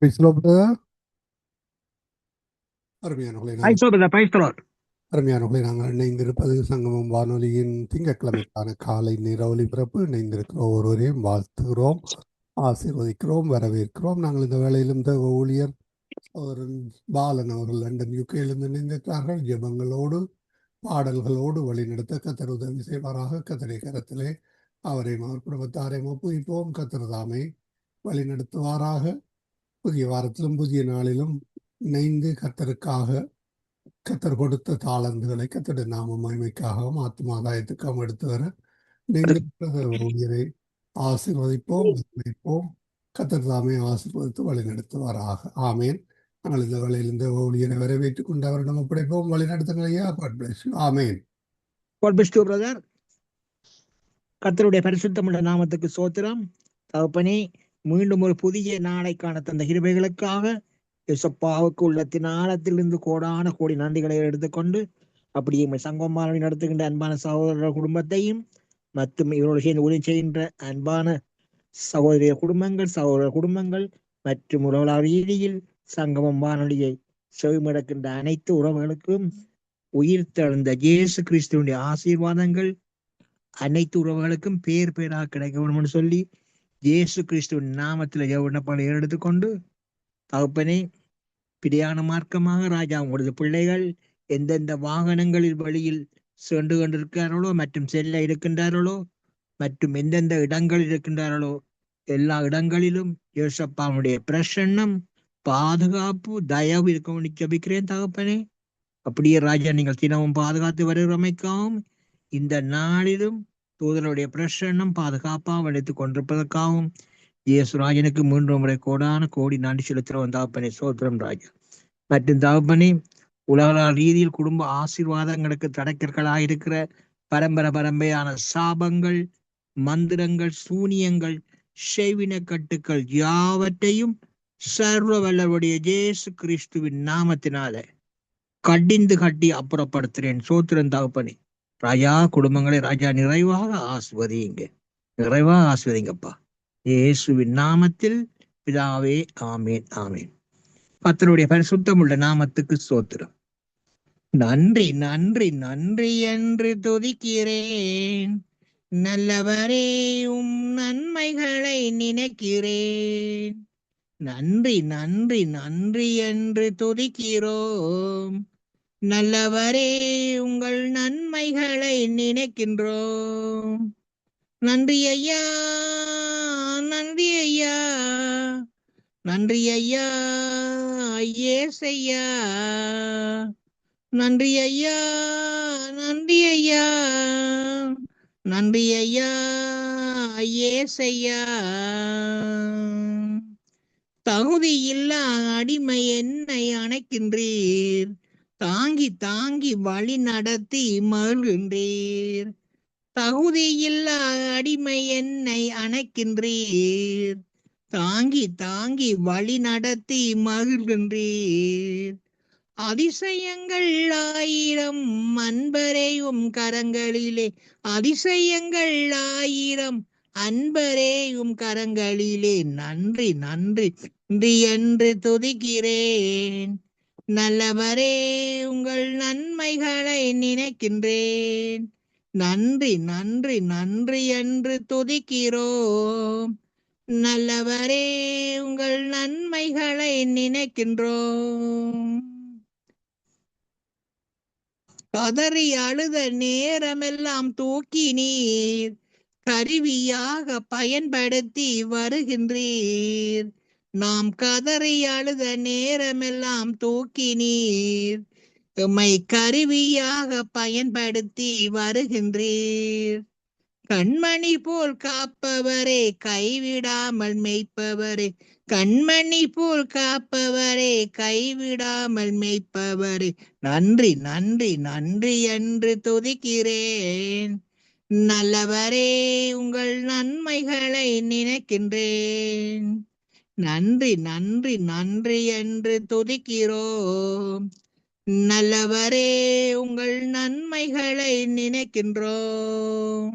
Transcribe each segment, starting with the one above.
Praise the Lord, brother. அருமையானவர்களே I நாங்கள் saw the praise the Lord. அருமையானவர்களே நாங்கள் இணைந்திருப்பது சங்கமம் வானொலியின் திங்கட்கிழமைக்கான காலை நேர ஒலிபரப்பு. இணைந்திருக்கிற ஒருவரையும் வாழ்த்துகிறோம், ஆசீர்வதிக்கிறோம், வரவேற்கிறோம். நாங்கள் இந்த வேளையிலும் தேவ ஊழியர் அவர்கள் பாலன் அவர்கள் லண்டன் யூகேயிலிருந்து இணைந்திருக்கிறார்கள். ஜெபங்களோடு பாடல்களோடு வழிநடத்த கத்தர் உதவி செய்வாராக. கத்தரை கரத்திலே அவரையும் அவர் குடும்பத்தாரையும் ஒப்புவிப்போம். கத்தர் தாமே வழிநடத்துவாராக. புதிய வாரத்திலும் புதிய நாளிலும் இணைந்து கத்தர் கொடுத்த தாளந்துகளை கத்தருடைய நாம மகிமைக்காகவும் ஆத்மாதாயத்துக்காகவும் எடுத்து வர நீங்கள் ஊழியரை ஆசீர்வதிப்போம், வைப்போம். கத்தர் தாமே ஆசீர்வதித்து வழி நடத்துவாராக. ஆமேன். நாங்கள் இந்த வேளையில் இந்த ஊழியரை வரவேற்றுக் கொண்டு அவரிடம் ஒப்படைப்போம். வழி நடத்துங்களையா. God bless you. Amen. God bless you, brother. கர்த்தருடைய பரிசுத்தமுள்ள நாமத்துக்கு சோத்திரம். தகப்பனே, மீண்டும் ஒரு புதிய நாளைக்கான தந்த கிருபைகளுக்காக யேசப்பாவுக்கு உள்ளத்தின் ஆழத்திலிருந்து கோடான கோடி நன்றிகளை எடுத்துக்கொண்டு அப்படியே சங்கமானவை நடத்துகின்ற அன்பான சகோதர குடும்பத்தையும் மற்றும் இவரோடு சேர்ந்து உதவி செய்கின்ற அன்பான சகோதரிய குடும்பங்கள் மற்றும் உறவுகள ரீதியில் சங்கமம் வானொலியை செவிமடக்கின்ற அனைத்து உறவுகளுக்கும் உயிர் தெழுந்த இயேசு கிறிஸ்துவனுடைய ஆசீர்வாதங்கள் அனைத்து உறவுகளுக்கும் பேர் பேராக கிடைக்க வேண்டும்னு சொல்லி இயேசு கிறிஸ்துவின் நாமத்தில் விண்ணப்பங்களை எடுத்துக்கொண்டு தகப்பனே, பிரியான மார்க்கமாக ராஜா உங்களது பிள்ளைகள் எந்தெந்த வாகனங்களில் வழியில் சென்று கொண்டிருக்கிறார்களோ மற்றும் செல்ல இருக்கின்றார்களோ மற்றும் எந்தெந்த இடங்களில் இருக்கின்றார்களோ எல்லா இடங்களிலும் யேசப்பாவுடைய பிரசன்னம், பாதுகாப்பு, தயவு இருக்க ஜெபிக்கிறேன் தகப்பனே. அப்படியே ராஜா, நீங்கள் தினமும் பாதுகாத்து வருகிறமைக்காகவும் இந்த நாளிலும் தூதருடைய பிரசன்னம் பாதுகாப்பாக அழைத்துக் கொண்டிருப்பதற்காகவும் இயேசுராஜனுக்கு 3 முறை கோடான கோடி நன்றி செலுத்துகிறோம் தகப்பனே. சோத்திரம் ராஜா. மற்றும் தகப்பனே, உலக ரீதியில் குடும்ப ஆசீர்வாதங்களுக்கு தடைக்கற்களாயிருக்கிற பரம்பரையான சாபங்கள், மந்திரங்கள், சூனியங்கள், செய்வின கட்டுக்கள் யாவற்றையும் சர்வ வல்லவருடைய இயேசு கிறிஸ்துவின் நாமத்தினால கடிந்து கட்டி அப்புறப்படுத்துறேன். சோத்திரம் தகப்பனே. ராஜா, குடும்பங்களை ராஜா நிறைவாக ஆஸ்வதிங்கப்பா. இயேசுவின் நாமத்தில் பிதாவே, ஆமேன், ஆமேன். கர்த்தருடைய பரிசுத்தமுள்ள நாமத்துக்கு ஸ்தோத்திரம். நன்றி நன்றி நன்றி என்று துதிக்கிறேன், நல்லவரே உம் நன்மைகளை நினைக்கிறேன். நன்றி நன்றி நன்றி என்று துதிக்கிறோம், நல்லவரே உங்கள் நன்மைகளை நினைக்கின்றோம். நன்றி ஐயா, நன்றி ஐயா, நன்றி ஐயா இயேசையா. நன்றி ஐயா, நன்றி ஐயா, நன்றி ஐயா இயேசையா. தகுதியில்லா அடிமை என்னை அணைக்கின்றீர், தாங்கி தாங்கி வழி நடத்தி மகிழ்கின்றீர். தகுதியில்லா அடிமை என்னை அணைக்கின்றீர், தாங்கி தாங்கி வழி நடத்தி மகிழ்கின்றீர். அதிசயங்கள் 1000 அன்பரேயும் கரங்களிலே, அதிசயங்கள் 1000 அன்பரேயும் கரங்களிலே. நன்றி நன்றி நன்றி என்று துதிக்கிறேன், நல்லவரே உங்கள் நன்மைகளை நினைக்கின்றேன். நன்றி நன்றி நன்றி என்று துதிக்கிறோம், நல்லவரே உங்கள் நன்மைகளை நினைக்கின்றோம். கதறி அழுத நேரமெல்லாம் தூக்கி நீர் கருவியாக பயன்படுத்தி வருகின்றீர். நாம் கதறி அழுத நேரமெல்லாம் தூக்கி நீர் எம்மை கருவியாக பயன்படுத்தி வருகின்றீர். கண்மணி போல் காப்பவரே, கைவிடாமல் மேய்ப்பவரே, கண்மணி போல் காப்பவரே, கைவிடாமல் மேய்ப்பவரே. நன்றி நன்றி நன்றி என்று துதிக்கிறேன், நல்லவரே உங்கள் நன்மைகளை நினைக்கின்றேன். நன்றி நன்றி நன்றி என்று துதிக்கிறோம், நல்லவரே உங்கள் நன்மைகளை நினைக்கின்றோம்.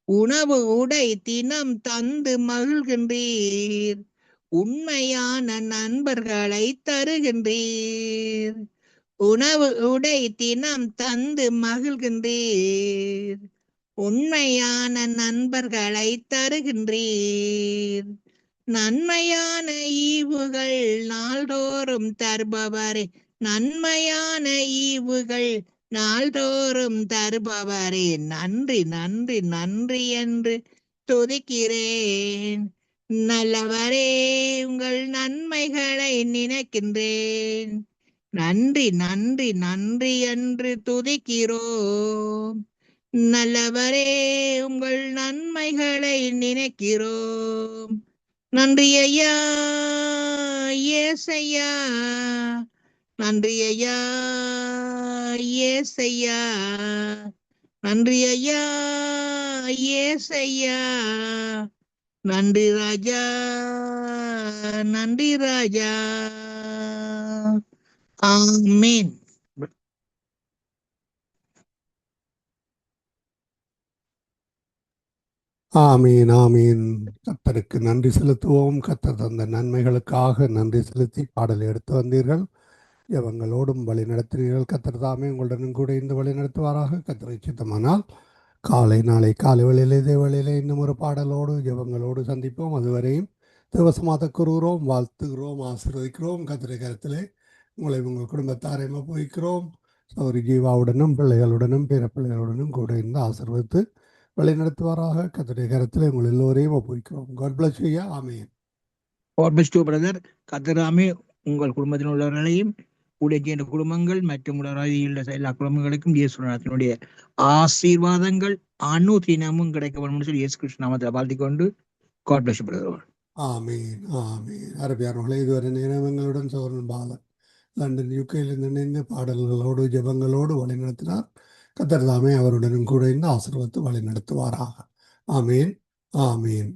உணவு உடை தினம் தந்து மகிழ்கின்றீர், உண்மையான நண்பர்களை தருகின்றீர். உணவு உடை தினம் தந்து மகிழ்கின்றீர். உண்மையான நண்பர்களை தருகின்றீர். நன்மையான ஈவுகள் நாள்தோறும் தருபவரே. நன்மையான ஈவுகள் நாள்தோறும் தருபவரே. நன்றி நன்றி நன்றி என்று துதிக்கிறேன். நல்லவரே, உங்கள் நன்மைகளை நினைக்கின்றேன். நன்றி நன்றி நன்றி என்று துதிக்கிறோம். நல்லவரே, உங்கள் நன்மைகளை நினைக்கிறோம். நன்றி ஐயா, ஏசையா. நன்றி ஐயா, ஏசையா. நன்றி ஐயா, ஏசையா. நன்றி ராஜா, நன்றி ராஜா. ஆமீன். ஆமீன் ஆமீன். கர்த்தருக்கு நன்றி செலுத்துவோம். கர்த்தர் தந்த நன்மைகளுக்காக நன்றி செலுத்தி பாடலை எடுத்து வந்தீர்கள். எவங்களோடும் வழி நடத்தினீர்கள். கர்த்தர் தாமே உங்களுடனும் கூட இந்த வழி நடத்துவாராக. கர்த்தரை சித்தமானால் நாளை காலை வேளையிலே இதே வேளையிலே இன்னும் ஒரு பாடலோடு ஜெபங்களோடு சந்திப்போம். அதுவரையும் தேவசமாக கூறுகிறோம், வாழ்த்துகிறோம், ஆசீர்வதிக்கிறோம். கர்த்தரை கருத்திலே உங்களை உங்கள் குடும்பத்தாரையும் ஒப்புவிக்கிறோம். சௌரி ஜீவாவுடனும் பிள்ளைகளுடனும் பிற பிள்ளைகளுடனும் கூட இருந்து ஆசீர்வதித்து வழிநடத்துவாராக. கர்த்தருடைய கருத்தில் உங்கள் எல்லோரையும் ஒப்புவிக்கிறோம். God bless you. Amen. God bless you, brother. கர்த்தராமே உங்கள் குடும்பத்தில் உள்ளவர்களையும் உடைய குடும்பங்கள் மற்றும் உள்ள எல்லா குடும்பங்களுக்கும் இயேசுநாதனுடைய ஆசீர்வாதங்கள் அனுதினமும் கிடைக்க வேண்டும் சொல்லி இயேசு கிறிஸ்து நாமத்தில் வாழ்த்திக் கொண்டு God bless you, brother. ஆமீன் ஆமீன். அரபியானவர்களே, இதுவரை நேரம் எங்களுடன் சோழன் பாலன் லண்டன் யூகேயிலிருந்து இணைந்து பாடல்களோடு ஜெபங்களோடு வழிநடத்தினார். கர்த்தர் தாமே அவருடனும் கூட இந்த ஆசீர்வாதத்தை வழிநடத்துவாராக. ஆமீன் ஆமீன்.